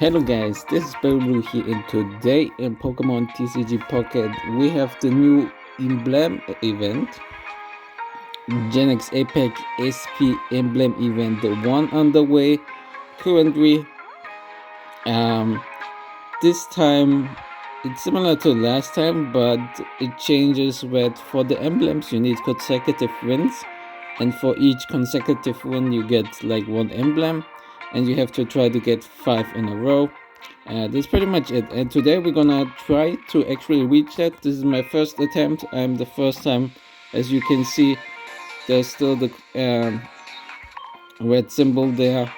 Hello guys, this is Blue here, and today in Pokémon TCG Pocket we have the new Emblem Event, Gen X Apex SP Emblem Event, the one underway currently. This time it's similar to last time, but it changes with for the emblems you need consecutive wins, and for each consecutive win you get like one emblem, and you have to try to get 5 in a row. That's pretty much it, and today we're gonna try to actually reach that. This is my first attempt. I'm the first time. As you can see, there's still the red symbol there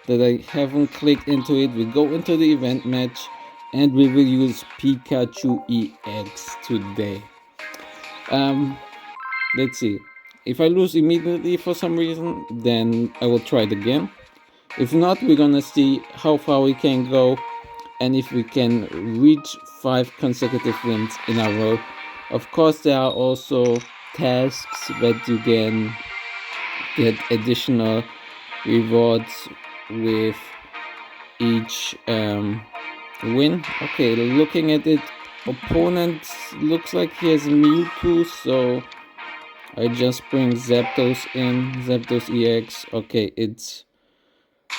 that I haven't clicked into it. We go into the event match and we will use Pikachu EX today. Let's see. If I lose immediately for some reason, then I will try it again. If not, we're gonna see how far we can go and if we can reach 5 consecutive wins in a row. Of course, there are also tasks that you can get additional rewards with each win. Okay, looking at it, opponent looks like he has Mewtwo, so I just bring Zapdos in, Zapdos EX. Okay, it's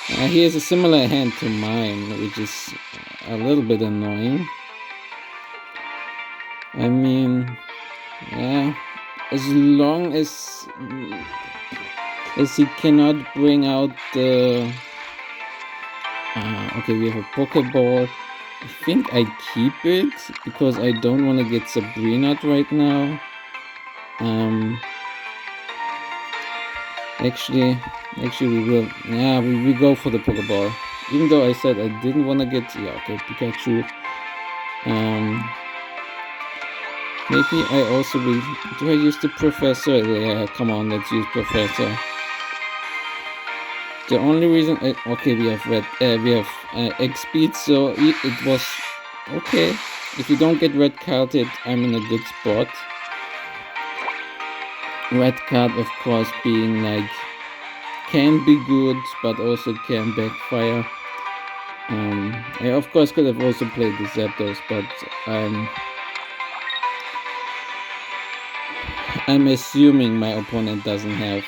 he has a similar hand to mine, which is a little bit annoying. I mean, yeah, as long as he cannot bring out the okay, we have a Pokeball. I think I keep it because I don't want to get Sabrina right now. Actually we will. Yeah, we go for the Pokeball. Even though I said I didn't want to get. Yeah, okay, Pikachu. Maybe I also will. Do I use the Professor? Yeah, come on, let's use Professor. The only reason, okay, we have red, we have X speed, so it was okay. If you don't get red carded, I'm in a good spot. Red card, of course, being like can be good, but also can backfire. I of course could have also played the Zapdos, but I'm assuming my opponent doesn't have.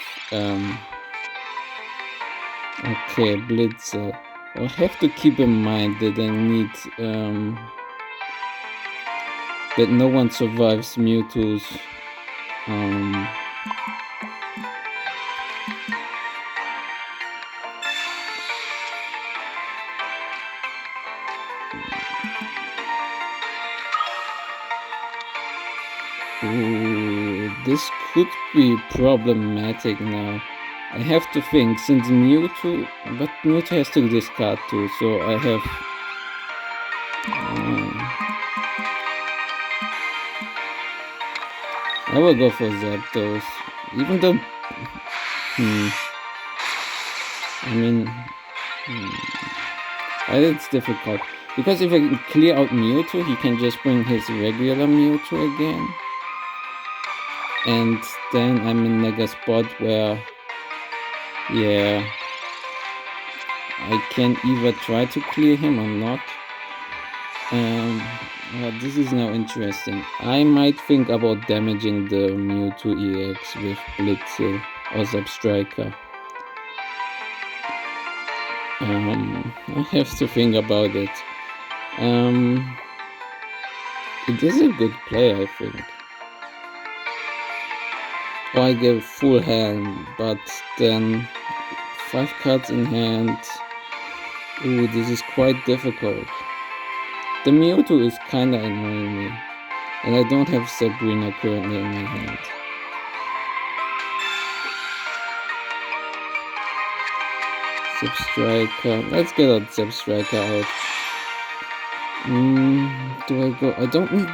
Okay, Blitzer. I have to keep in mind that I need that no one survives Mewtwo's Ooh, this could be problematic now. I have to think, since Mewtwo, but Mewtwo has to discard too, so I have I will go for Zapdos, even though I mean it's difficult, because if I can clear out Mewtwo, he can just bring his regular Mewtwo again, and then I'm in like a spot where, yeah, I can either try to clear him or not. This is now interesting. I might think about damaging the Mewtwo EX with Blitzel or Substriker. I have to think about it. It is a good play, I think. Or I get full hand, but then 5 cards in hand. Ooh, this is quite difficult. The Mewtwo is kinda annoying me, and I don't have Sabrina currently in my hand. Substriker. Let's get out Substriker out. Do I go? I don't need.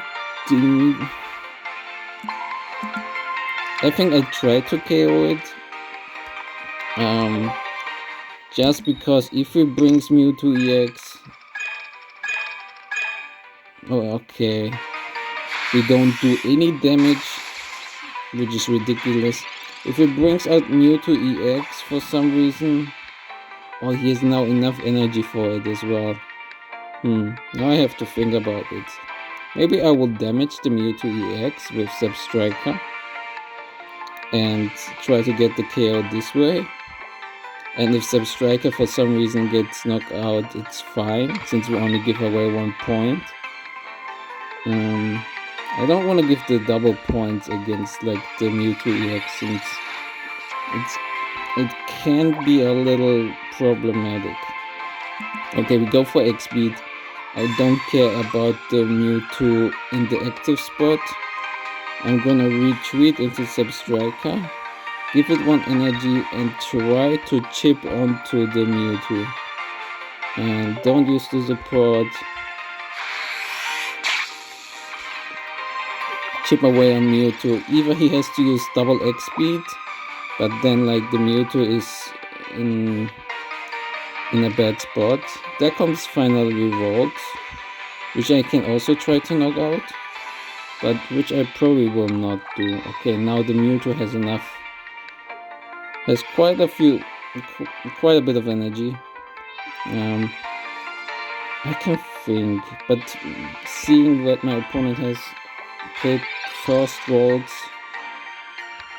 I think I tried to KO it. Just because if it brings Mewtwo EX. Oh, okay. We don't do any damage, which is ridiculous. If it brings out Mewtwo EX for some reason, oh, he has now enough energy for it as well. Now I have to think about it. Maybe I will damage the Mewtwo EX with Substriker and try to get the KO this way. And if Substriker for some reason gets knocked out, it's fine, since we only give away 1 point. I don't want to give the double points against like the Mewtwo EX, since it can be a little problematic. Okay, we go for X speed. I don't care about the Mewtwo in the active spot. I'm gonna retreat into Substriker, give it 1 energy and try to chip onto the Mewtwo. And don't use the support. Chip away on Mewtwo. Either he has to use double X speed, but then like the Mewtwo is in a bad spot. There comes Final Revolt, which I can also try to knock out, but which I probably will not do. Okay, now the Mewtwo has quite a bit of energy. I can think, but seeing that my opponent has played Frost Waltz,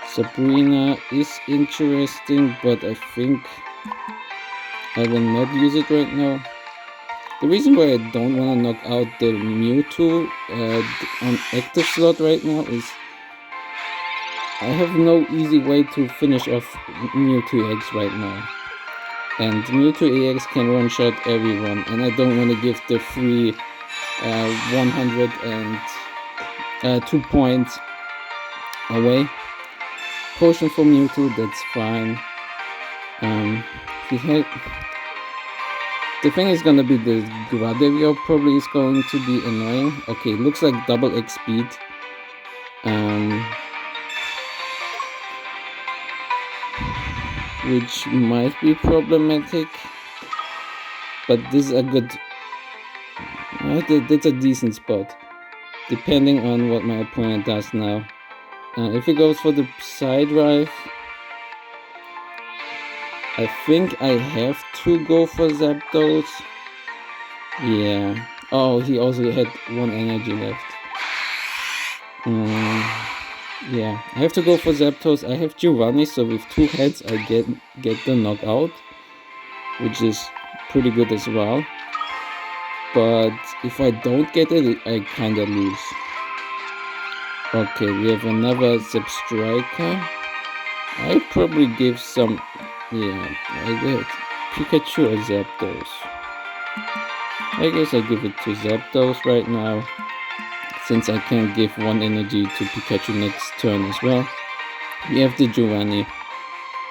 Sabrina is interesting, but I think I will not use it right now. The reason why I don't want to knock out the Mewtwo on active slot right now is I have no easy way to finish off Mewtwo EX right now. And Mewtwo EX can one-shot everyone, and I don't want to give the free 102 points away. Potion for Mewtwo, that's fine. The thing is gonna be the Graderio probably is going to be annoying. Okay, looks like double X speed. Which might be problematic, but this is a good, that's a decent spot, depending on what my opponent does now. If he goes for the side drive, I think I have to go for Zapdos. Yeah. Oh, he also had 1 energy left. Yeah, I have to go for Zapdos. I have Giovanni, so with 2 heads I get the knockout, which is pretty good as well. But if I don't get it, I kinda lose. Okay, we have another Substriker. I probably give some... Yeah, I get Pikachu or Zapdos. I guess I give it to Zapdos right now, since I can give 1 energy to Pikachu next turn as well. We have the Giovanni.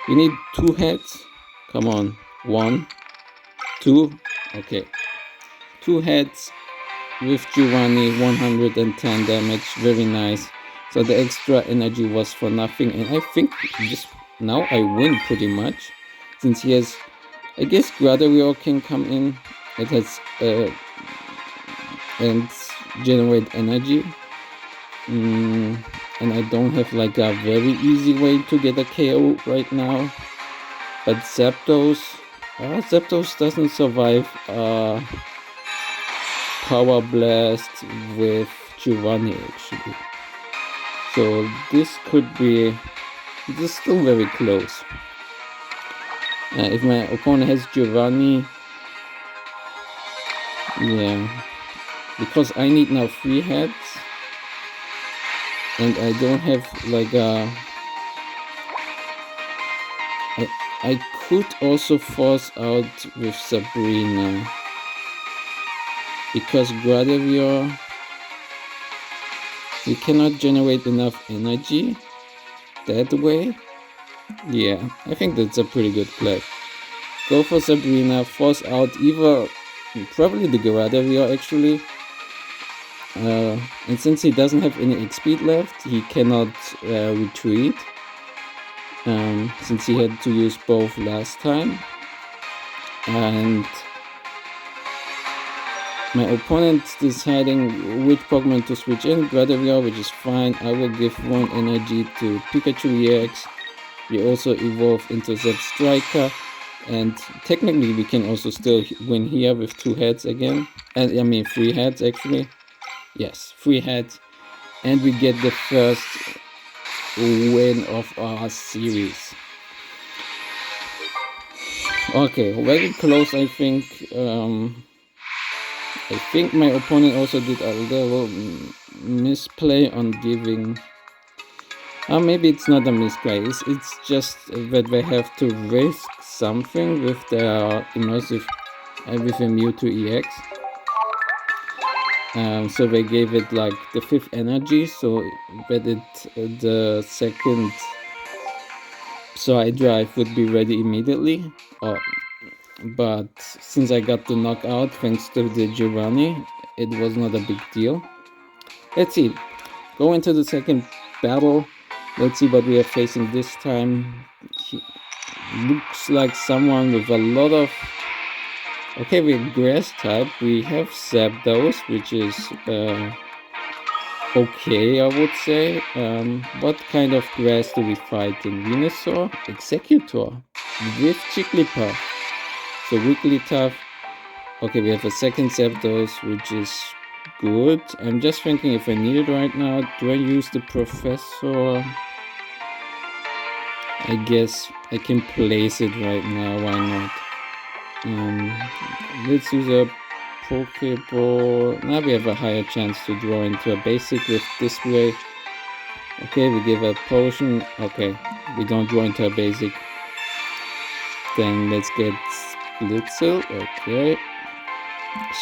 We need 2 heads. Come on. 1, 2. Okay. 2 heads with Giovanni, 110 damage. Very nice. So the extra energy was for nothing. And I think just now I win pretty much. Since he has... I guess Graderio can come in. It has... and generate energy. And I don't have like a very easy way to get a KO right now. But Zapdos doesn't survive Power Blast with Giovanni actually. So this is still very close. If my opponent has Giovanni, yeah, because I need now 3 heads, and I don't have like I could also force out with Sabrina, because Graderio, he cannot generate enough energy that way. Yeah, I think that's a pretty good play. Go for Sabrina, force out either probably the Graderio actually. And since he doesn't have any XP left, he cannot retreat. Since he had to use both last time. And my opponent's deciding which Pokemon to switch in. Graderio, which is fine. I will give 1 energy to Pikachu EX. We also evolve into Substriker. And technically we can also still win here with 2 heads again, and I mean 3 heads actually. Yes, 3 heads, and we get the first win of our series. Okay, very close. I think my opponent also did a little misplay on giving. Maybe it's not a misplay. It's just that they have to risk something with their immersive, with the Mewtwo EX. So they gave it like the 5th energy, so that the second side drive would be ready immediately. But since I got the knockout thanks to the Giovanni, it was not a big deal. Let's see, go into the second battle. Let's see what we are facing this time. He looks like someone with a lot of... Okay, we're grass type. We have Zapdos, which is okay, I would say. What kind of grass do we fight in? Venusaur? Exeggutor with Jigglypuff. So Wigglytuff. Okay, we have a second Zapdos, which is good. I'm just thinking if I need it right now. Do I use the Professor? I guess I can place it right now. Why not? Let's use a Pokeball. Now we have a higher chance to draw into a basic with this way. Okay, we give a potion. Okay, we don't draw into a basic. Then let's get Blitzel. Okay,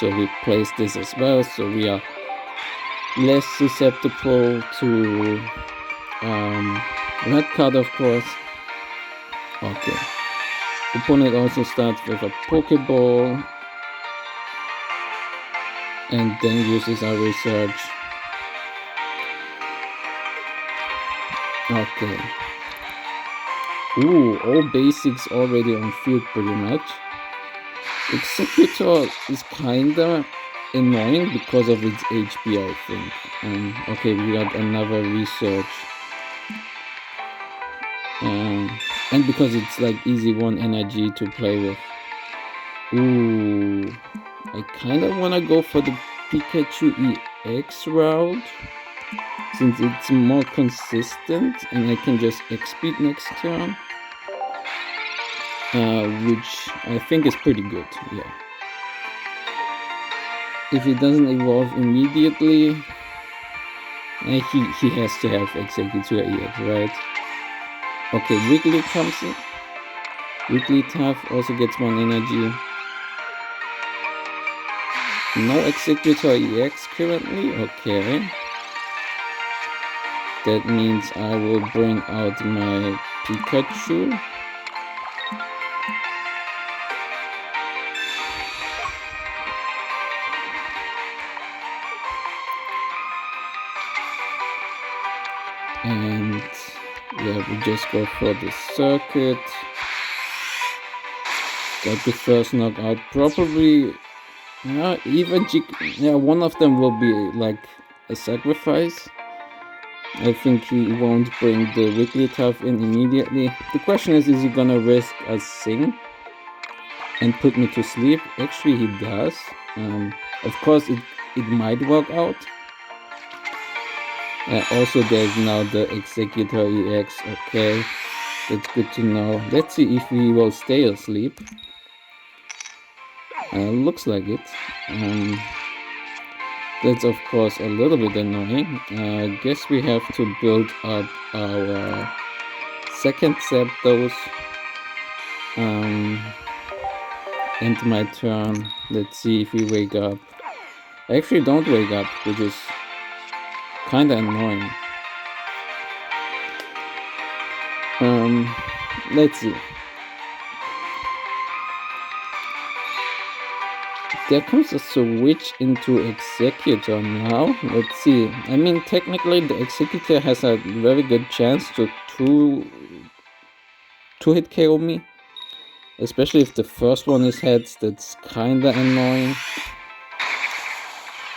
so we place this as well, so we are less susceptible to red card, of course. Okay, opponent also starts with a Pokeball and then uses our research. Okay. Ooh, all basics already on field pretty much. Exeggutor is kinda annoying because of its HP, I think. Okay, we got another research. And because it's like easy 1 energy to play with. Ooh, I kinda wanna go for the Pikachu EX route, since it's more consistent and I can just X-Speed next turn. Which I think is pretty good, yeah. If it doesn't evolve immediately, he has to have Exeggutor EX, right? Okay, Wiggly comes in. Wigglytuff also gets 1 energy. No Exeggutor EX currently, okay. That means I will bring out my Pikachu. And yeah, we just go for the circuit. Got the first knockout. Probably, even one of them will be like a sacrifice. I think he won't bring the Wigglytuff in immediately. The question is he gonna risk a Sing and put me to sleep? Actually, he does. Of course, it might work out. Also, there's now the Exeggutor EX. Okay, that's good to know. Let's see if we will stay asleep. Looks like it. That's of course a little bit annoying. I guess we have to build up our second Zapdos. End my turn. Let's see if we wake up. I actually don't wake up, which is kinda annoying. Let's see. There comes a switch into Exeggutor now. Let's see. I mean, technically the Exeggutor has a very good chance to two-hit KO me. Especially if the first one is heads, that's kinda annoying.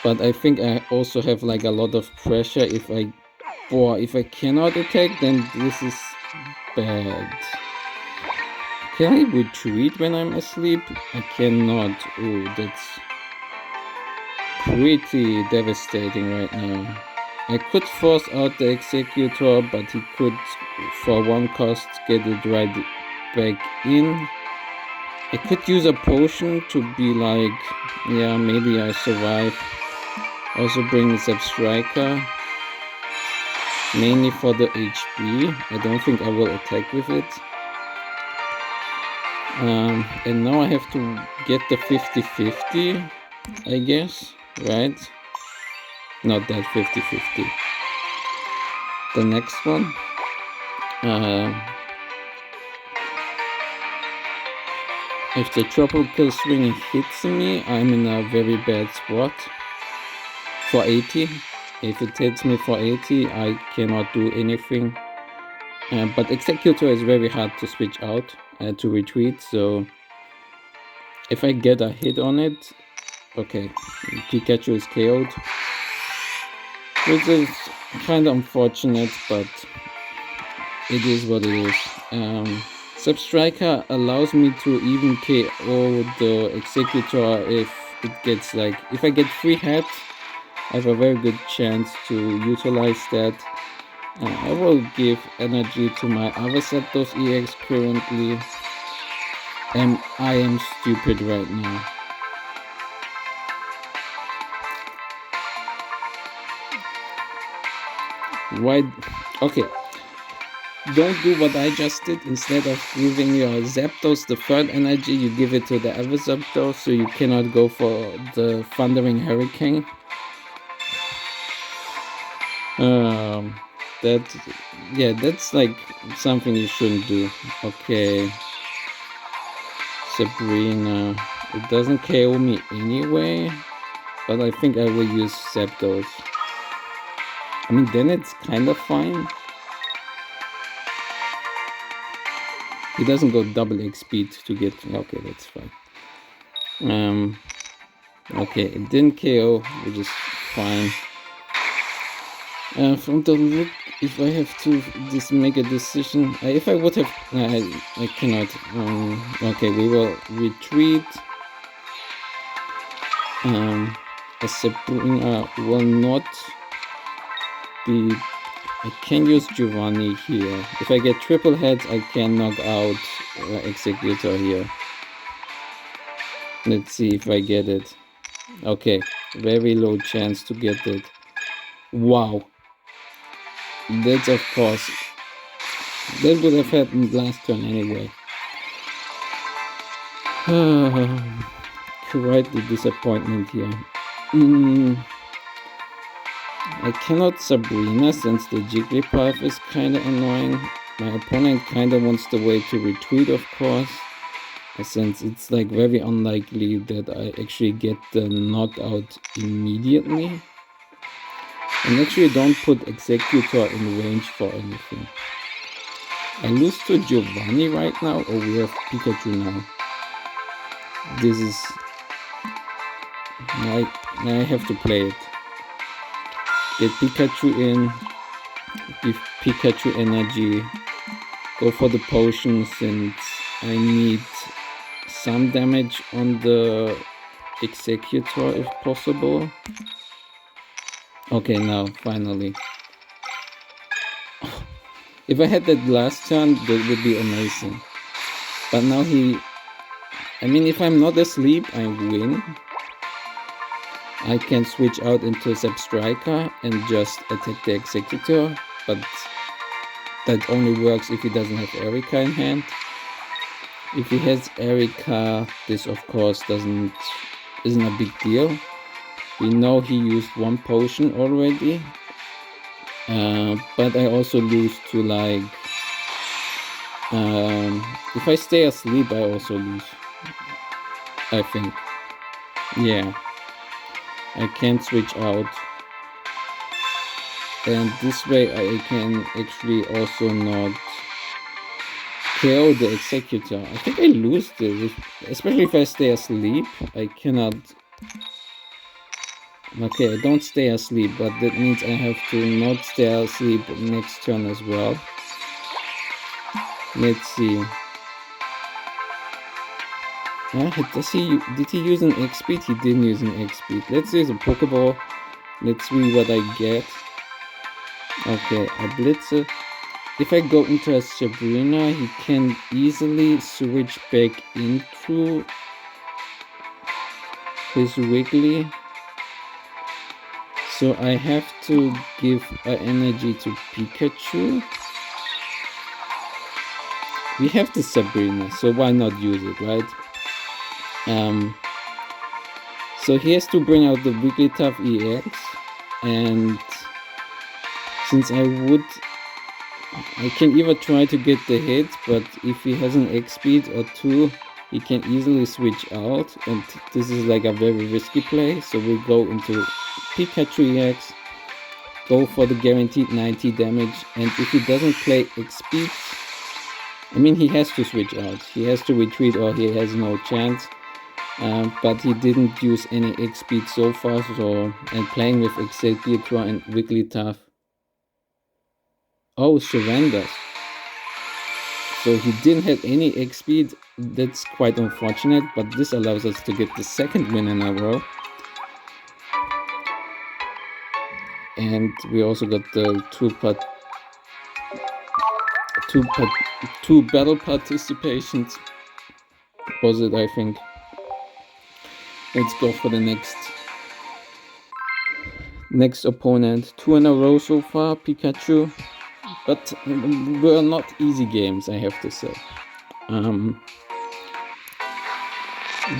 But I think I also have like a lot of pressure. If I cannot attack, then this is bad. Can I retreat when I'm asleep? I cannot. Ooh, that's pretty devastating right now. I could force out the Exeggutor, but he could, for one cost, get it right back in. I could use a potion to be like, yeah, maybe I survive. Also bring Striker, mainly for the HP. I don't think I will attack with it. And now I have to get the 50-50, I guess, right? Not that 50-50. The next one. If the tropical swing hits me, I'm in a very bad spot. For 80. If it hits me for 80, I cannot do anything. But Exeggutor is very hard to switch out, to retreat, so if I get a hit on it, okay, Pikachu is KO'd, which is kind of unfortunate, but it is what it is. Striker allows me to even KO the Exeggutor if it gets like, if I get 3 hits, I have a very good chance to utilize that. I will give energy to my other Zapdos EX currently, and I am stupid right now. Why? Okay, don't do what I just did. Instead of giving your Zapdos the 3rd energy, you give it to the other Zapdos, so you cannot go for the Thundering Hurricane. That's like something you shouldn't do. Okay, Sabrina, it doesn't KO me anyway, but I think I will use Zapdos. I mean, then it's kind of fine. He doesn't go double X speed to get, okay, that's fine. Okay, it didn't KO, which is fine. From the look, if I have to just make a decision, if I would have, I cannot. Okay, we will retreat. A Sabrina will not be. I can use Giovanni here. If I get triple heads, I can knock out Exeggutor here. Let's see if I get it. Okay, very low chance to get it. Wow. That's of course, that would have happened last turn anyway. Quite the disappointment here. I cannot Sabrina since the Jigglypuff is kind of annoying. My opponent kind of wants the way to retreat, of course, since it's like very unlikely that I actually get the knockout immediately. And actually don't put Exeggutor in range for anything. I lose to Giovanni right now, or we have Pikachu now. This is... Now I have to play it. Get Pikachu in, give Pikachu energy, go for the potion since I need some damage on the Exeggutor if possible. Okay, now, finally. If I had that last turn, that would be amazing. But now I mean, if I'm not asleep, I win. I can switch out into Striker and just attack the Exeggutor, but that only works if he doesn't have Erika in hand. If he has Erika, this of course isn't a big deal. We know he used 1 potion already, but I also lose to like, if I stay asleep I also lose, I think. Yeah, I can't switch out, and this way I can actually also not KO the Exeggutor. I think I lose this, especially if I stay asleep. I cannot. Okay, I don't stay asleep, but that means I have to not stay asleep next turn as well. Let's see. Did he use an X speed? He didn't use an X speed. Let's use a Pokeball. Let's see what I get. Okay, a Blitzer. If I go into a Sabrina, he can easily switch back into his Wiggly. So I have to give an energy to Pikachu. We have the Sabrina, so why not use it, right? So he has to bring out the Wigglytuff EX, and since I can either try to get the hit, but if he has an X speed or 2, he can easily switch out, and this is like a very risky play. So we'll go into Pikachu EX, go for the guaranteed 90 damage, and if he doesn't play X speed, I mean, he has to switch out. He has to retreat or he has no chance. But he didn't use any X speed so far, and playing with Exeggutor and Wigglytuff. Oh, surrenders. So he didn't have any X speed. That's quite unfortunate, but this allows us to get the second win in a row. And we also got the two battle participations. Was it, I think. Let's go for the next opponent. 2 in a row so far, Pikachu. But were not easy games, I have to say.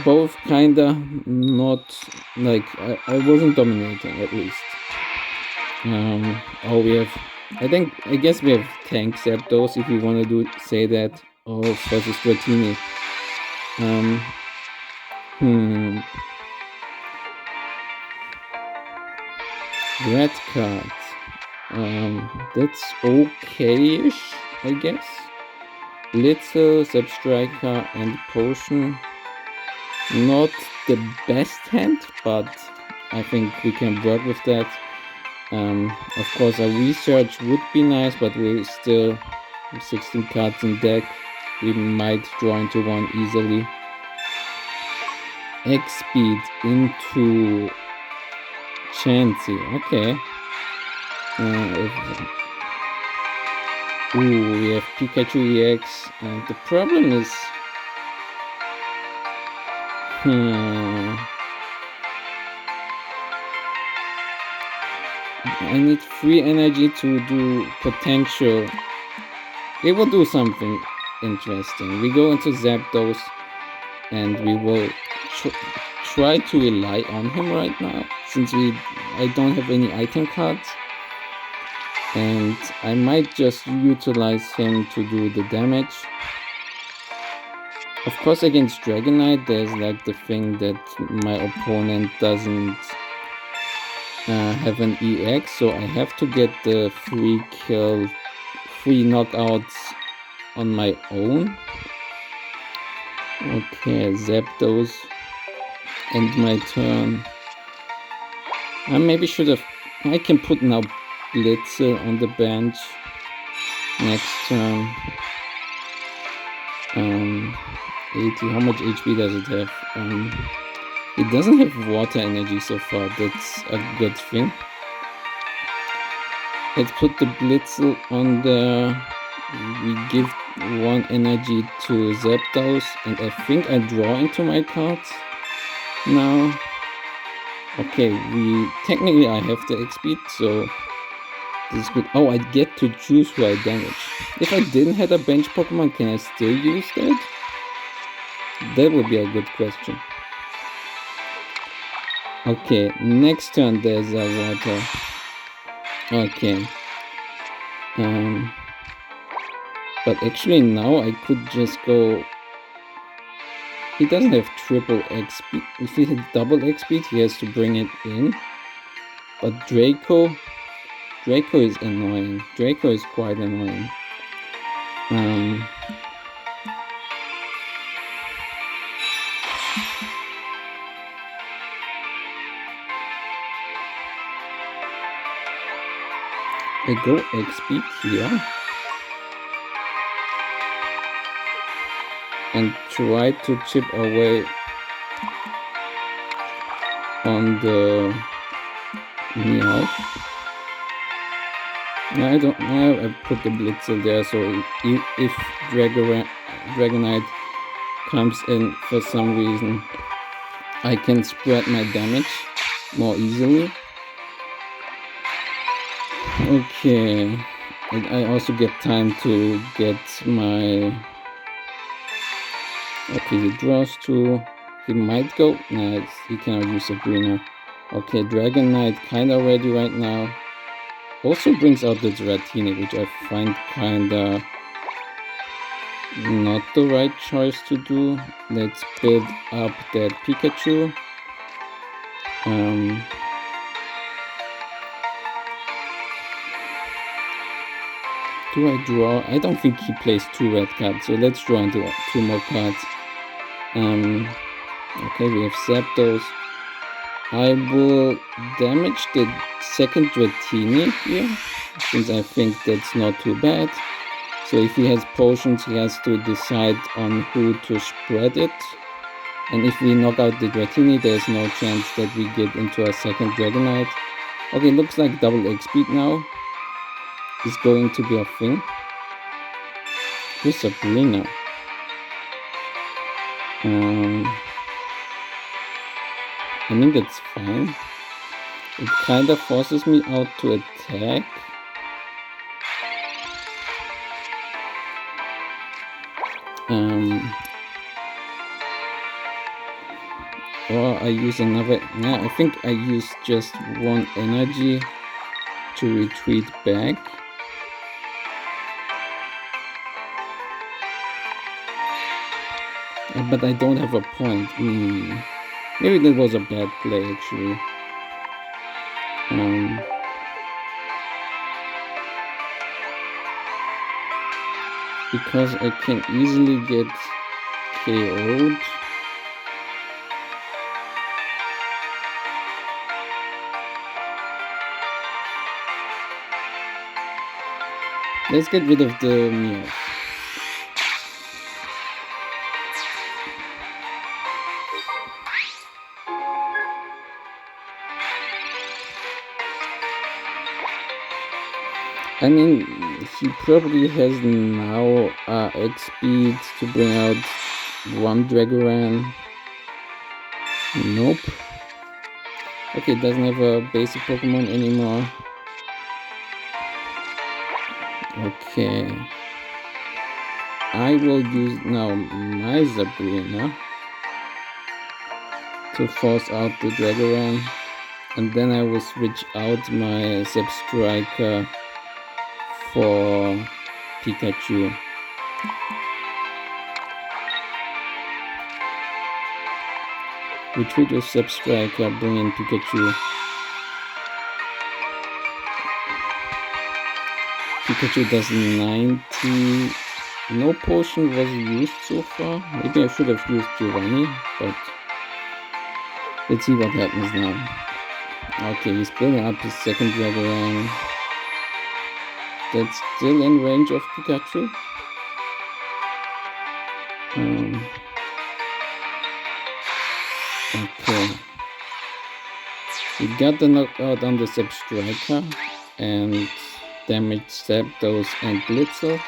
Both kinda not, like, I wasn't dominating at least. Oh, I guess we have Tank Zapdos, if you want to say that. Oh, versus Dratini. Red cards. That's okay-ish, I guess. Blitzer, Zepstriker, and Potion. Not the best hand, but I think we can work with that. Of course, a research would be nice, but we still 16 cards in deck. We might draw into one easily. X speed into Chansey. Okay. We have Pikachu EX, and the problem is I need free energy to do potential. It will do something interesting. We go into Zapdos, and we will try to rely on him right now, since I don't have any item cards. And I might just utilize him to do the damage. Of course, against Dragonite, there's like the thing that my opponent doesn't have an EX, so I have to get the free knockouts on my own. Okay, Zapdos. End my turn. I maybe should have. I can put now Blitzer on the bench next turn. 80. How much HP does it have? It doesn't have water energy so far. That's a good thing. Let's put the Blitzer on there. We give 1 energy to Zapdos, and I think I draw into my cards now. Okay, technically I have the X speed, so this is good. Oh, I get to choose who I damage. If I didn't have a bench Pokemon, can I still use that? That would be a good question. Okay, next turn there's a water. Okay. But actually now I could just go. He doesn't have triple X speed. If he had double X speed, he has to bring it in. But Draco is annoying. Draco is quite annoying. I go X speed here. and try to chip away on the Meowth. I don't know. I put the Blitzel there, so if Dragonite comes in for some reason, I can spread my damage more easily. Okay, and I also get time to get my... Okay, he draws 2. He might go... Nah, he cannot use Sabrina. Okay, Dragonite kinda ready right now. Also brings out the Dratini, which I find kinda not the right choice to do. Let's build up that Pikachu. Do I draw? I don't think he plays 2 red cards, so let's draw into 2 more cards. Okay, we have Zapdos. I will damage the second Dratini here, since I think that's not too bad. So if he has potions, he has to decide on who to spread it. And if we knock out the Dratini, there's no chance that we get into a second Dragonite. Okay, looks like double X speed now is going to be a thing. Who's Sabrina? I mean, that's fine. It kind of forces me out to attack. Or I use another... Yeah, I think I use just 1 energy to retreat back. But I don't have a point. Maybe that was a bad play, actually. Because I can easily get KO'd. Let's get rid of the Meowth. I mean, he probably has now X speed to bring out 1 Dragoran. Nope. Okay, it doesn't have a basic Pokemon anymore. Okay. I will use now my Sabrina to force out the Dragoran. And then I will switch out my Zebstrika for Pikachu. Retreat with Zebstrika, bring in Pikachu. Pikachu does 90. No potion was used so far. Maybe I should have used Giovanni, but let's see what happens now. Okay, he's building up his second Dragoran. That's still in range of Pikachu. Okay. We got the knockout on the Zebstrika and damaged Zapdos and Blitzel,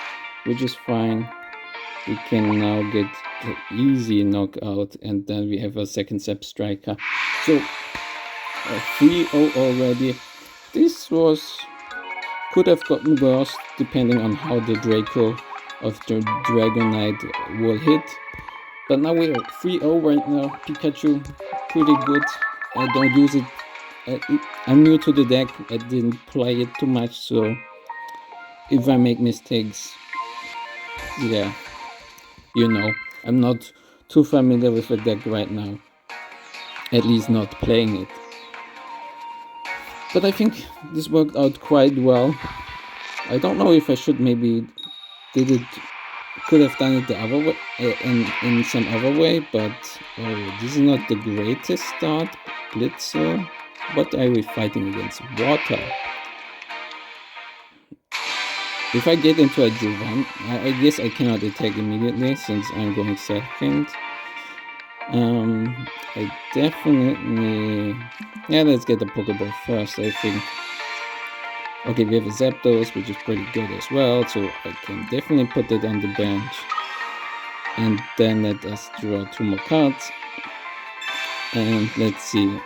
which is fine. We can now get the easy knockout, and then we have a second Zebstrika. So, 3-0 already. This could have gotten worse depending on how the Draco of the Dragonite will hit. But now we are 3-0 right now. Pikachu, pretty good. I don't use it. I'm new to the deck. I didn't play it too much, so if I make mistakes, yeah, you know, I'm not too familiar with the deck right now. At least not playing it. But I think this worked out quite well. I don't know if I should maybe could have done it the other way, in some other way, but this is not the greatest start. Blitzer. What are we fighting against? Water. If I get into a Juvan, I guess I cannot attack immediately since I'm going second. I definitely... Yeah, let's get the Pokeball first, I think. Okay, we have a Zapdos, which is pretty good as well, so I can definitely put it on the bench. And then let us draw 2 more cards. And let's see,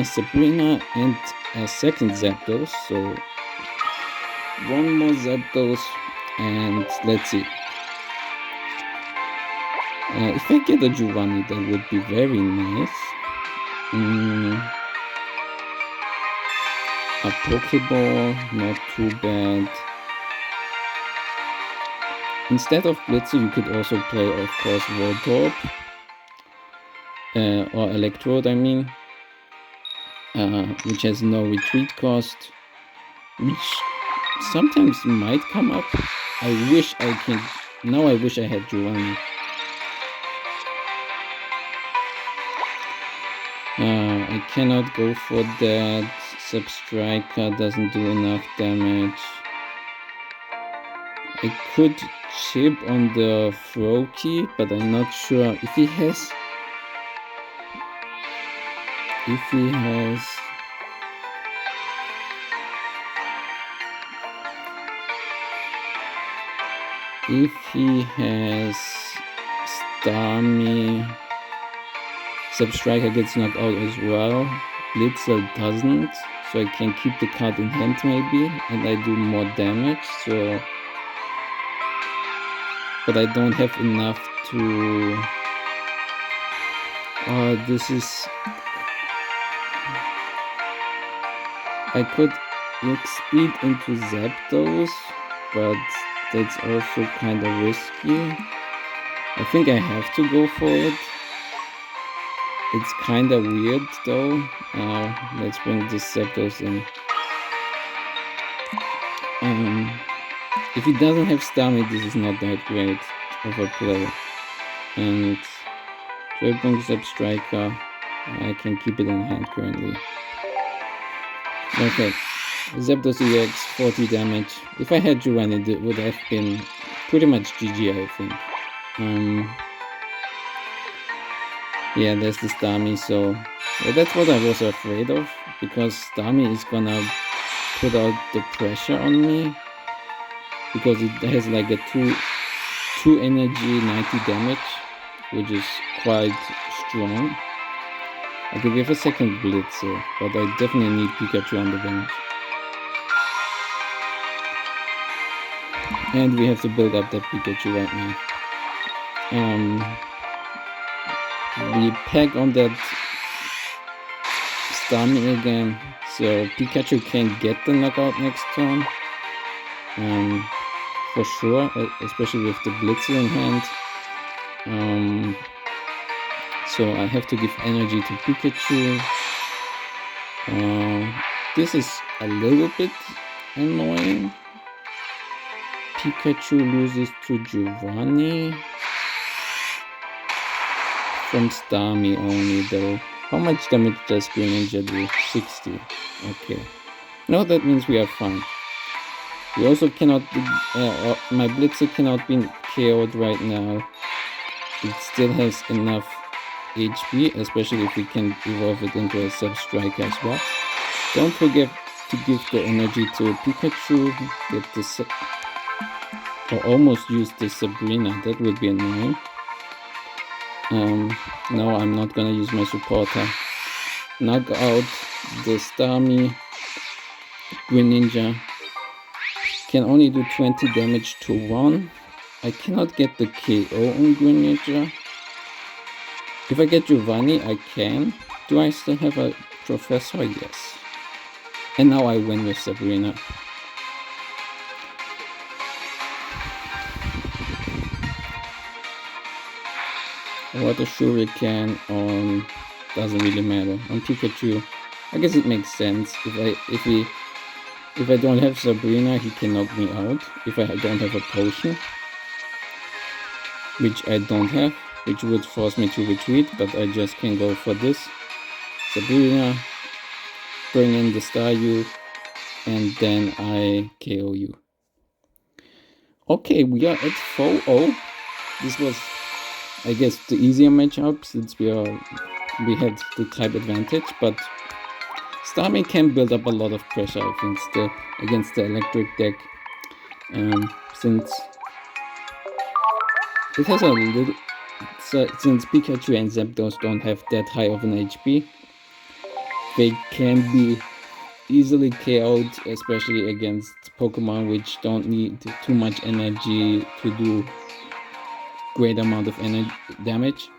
Sabrina and a second Zapdos, so 1 more Zapdos, and let's see. If I get a Giovanni, that would be very nice. A Pokeball, not too bad. Instead of Blitzer, you could also play, of course, Voltorb. Or Electrode, I mean. Which has no retreat cost. Which sometimes might come up. I wish I can... Now I wish I had Giovanni. I cannot go for that. Substriker doesn't do enough damage. I could chip on the Froakie, but I'm not sure if he has... If he has Starmie, Substriker gets knocked out as well. Blitzer doesn't, so I can keep the card in hand maybe, and I do more damage, so... But I don't have enough to... this is... I could speed into Zapdos, but that's also kind of risky. I think I have to go for it. It's kind of weird though. Let's bring this Zapdos in. If he doesn't have Starmie, this is not that great of a play. And so I bring Substriker. I can keep it in hand currently. Okay, Zapdos EX, 40 damage. If I had Giovanni, it would have been pretty much GG, I think. Yeah, there's the Starmie, so yeah, that's what I was afraid of, because Starmie is gonna put out the pressure on me, because it has like a 2 energy, 90 damage, which is quite strong. Okay, we have a second Blitzer, but I definitely need Pikachu on the bench. And we have to build up that Pikachu right now. We pack on that Starmie again, so Pikachu can get the knockout next turn. For sure, especially with the Blitzer in hand. So I have to give energy to Pikachu. This is a little bit annoying. Pikachu loses to Giovanni. From Starmie only though. How much damage does Greninja do? 60. Okay. No, that means we are fine. We also cannot... my Blitzer cannot be KO'd right now. It still has enough HP, especially if we can evolve it into a Substrike as well. Don't forget to give the energy to Pikachu. Get the... or almost use the Sabrina. That would be annoying. No, I'm not gonna use my supporter. Knock out the Starmie. Greninja can only do 20 damage to 1. I cannot get the KO on Greninja. If I get Giovanni, I can. Do I still have a Professor? Yes. And now I win with Sabrina. Water Shuriken on... doesn't really matter. On Pikachu, I guess it makes sense. If I don't have Sabrina, he can knock me out. If I don't have a potion, which I don't have, which would force me to retreat, but I just can go for this. Sabrina, bring in the Staryu, and then I KO you. Okay, we are at 4-0. This was, I guess, the easier matchup since we had the type advantage, but Starmie can build up a lot of pressure, I think, still against the electric deck, since it has a little. Since Pikachu and Zapdos don't have that high of an HP, they can be easily KO'd, especially against Pokemon which don't need too much energy to do great amount of damage,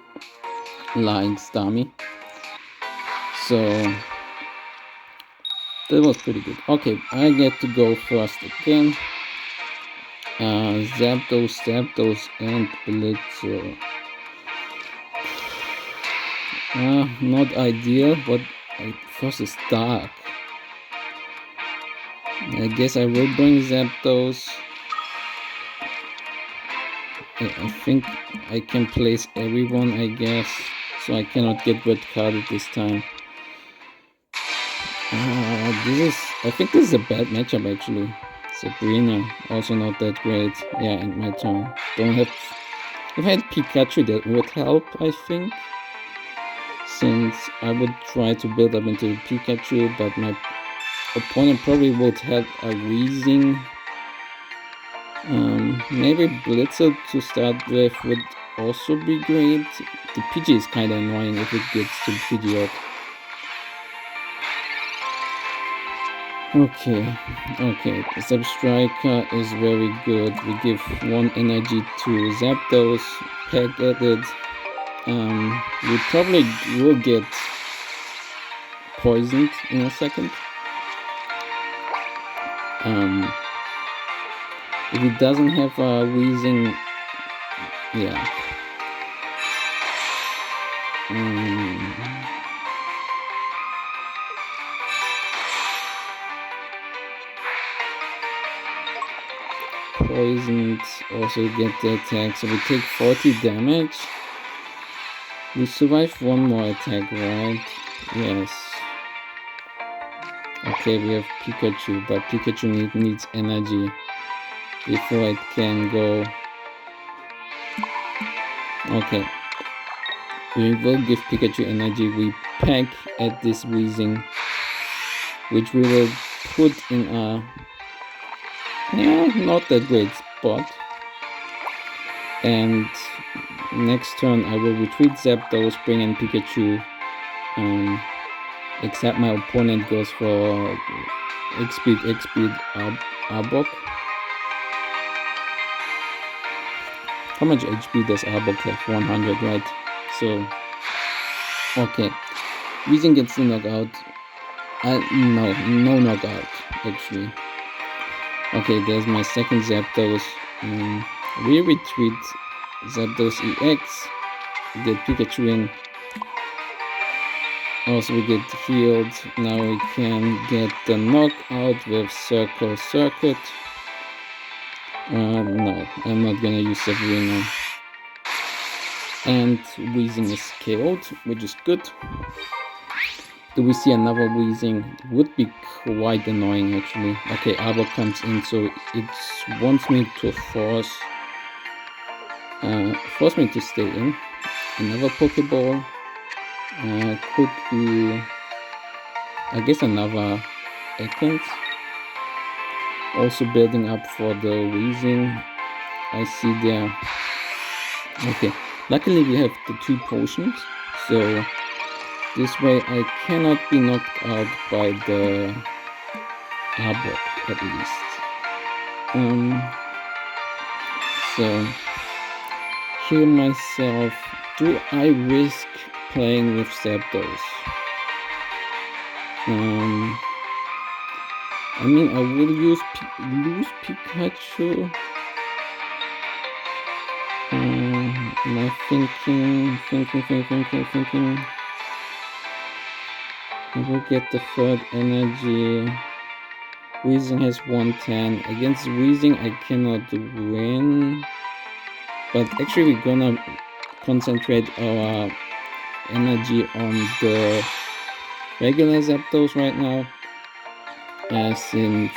like Starmie. So that was pretty good. Okay, I get to go first again. Zapdos, and Blitzer. Not ideal, but first is Dark. I guess I will bring Zapdos. I think I can place everyone, I guess, so I cannot get red carded this time. I think this is a bad matchup actually. Sabrina, also not that great. Yeah, and my turn. If I had Pikachu, that would help, I think. Since I would try to build up into Pikachu, but my opponent probably would have a Weezing. Maybe Blitzer to start with would also be great. The Pidgey is kinda annoying if it gets to Pidgeot. Okay, Zap Striker is very good. We give 1 energy to Zapdos, peck at it. We probably will get poisoned in a second. If it doesn't have a Weezing, yeah. Poisoned, also get the attack, so we take 40 damage. We survive 1 more attack, right? Yes. Okay, we have Pikachu, but Pikachu needs energy before it can go. Okay. We will give Pikachu energy. We peck at this Weezing, which we will put in a not that great spot. And next turn I will retreat Zapdos, bring in Pikachu, except my opponent goes for X-Speed Arbok. How much HP does Arbok have? 100, right? So, okay. Weezing gets the knockout. No knockout, actually. Okay, there's my second Zapdos. We retreat Zapdos EX, get Pikachu in. Also we get healed. Now we can get the knockout with Circuit. No, I'm not gonna use Sabrina. And Weezing is KO'd, which is good. Do we see another Weezing? Would be quite annoying actually. Okay, Arbok comes in, so it wants me to force me to stay in. Another Pokeball. Could be, I guess, another Ekans. Also building up for the Weezing. I see there. Okay, luckily we have the 2 potions, so this way I cannot be knocked out by the Arbok at least. So heal myself. Do I risk playing with Zapdos? I mean, I will lose Pikachu. Am I thinking? I will get the 3rd energy. Weezing has 110. Against Weezing, I cannot win. But actually, we're gonna concentrate our energy on the regular Zapdos right now, since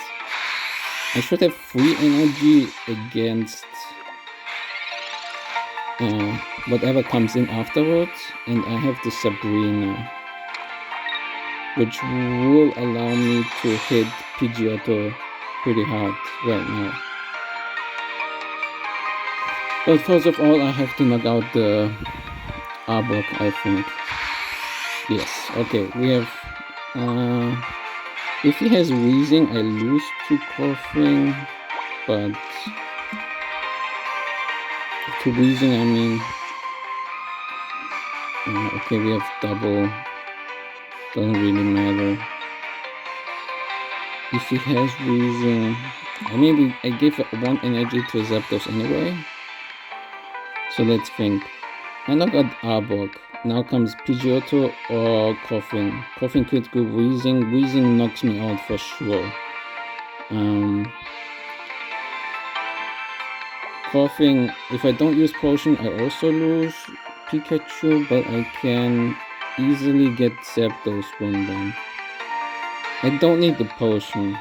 I should have free energy against whatever comes in afterwards, and I have the Sabrina, which will allow me to hit Pidgeotto pretty hard right now. But first of all, I have to knock out the Arbok, I think. Yes, okay, we have... if he has Weezing, I lose to Coughing, but... to Weezing, I mean... okay, we have double. Doesn't really matter. If he has Weezing... I mean, I gave 1 energy to Zapdos anyway. So let's think. I knock out Arbok. Now comes Pidgeotto or Coughing. Coughing could go Weezing. Weezing knocks me out for sure. Coughing, if I don't use Potion, I also lose Pikachu, but I can easily get Zapdos win then. I don't need the Potion.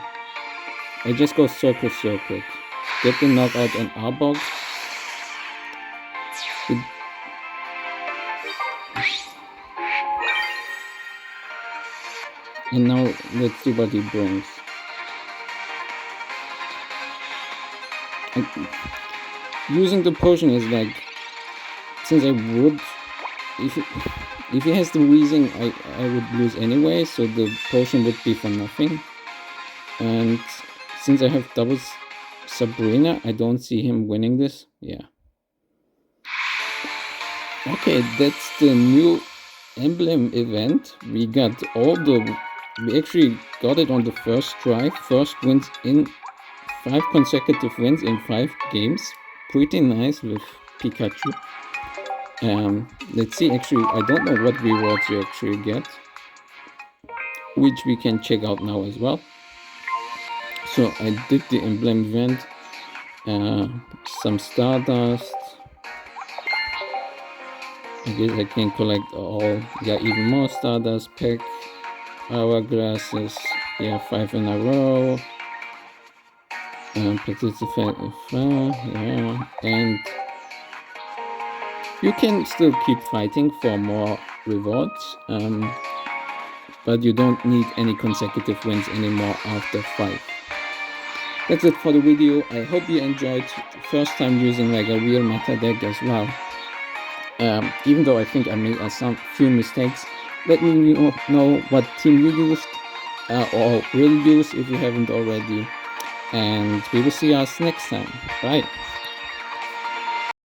I just go Circle. Get the knockout on Arbok. And now let's see what he brings. Using the Potion is like, since I would, if he has the Weezing, I would lose anyway, so the Potion would be for nothing. And since I have double Sabrina, I don't see him winning this. Yeah. Okay, that's the new Emblem event. We actually got it on the first try. First wins in 5 consecutive wins in 5 games. Pretty nice with Pikachu. Let's see, actually, I don't know what rewards you actually get, which we can check out now as well. So I did the Emblem event, some Stardust. I guess I can collect all, yeah, even more Stardust, pack, Hourglasses, yeah, 5 in a row. Participate, yeah, and you can still keep fighting for more rewards, but you don't need any consecutive wins anymore after 5. That's it for the video. I hope you enjoyed. First time using like a real meta deck as well. Even though I think I made some few mistakes. Let me know what team you used or will use if you haven't already. And we will see us next time. Bye.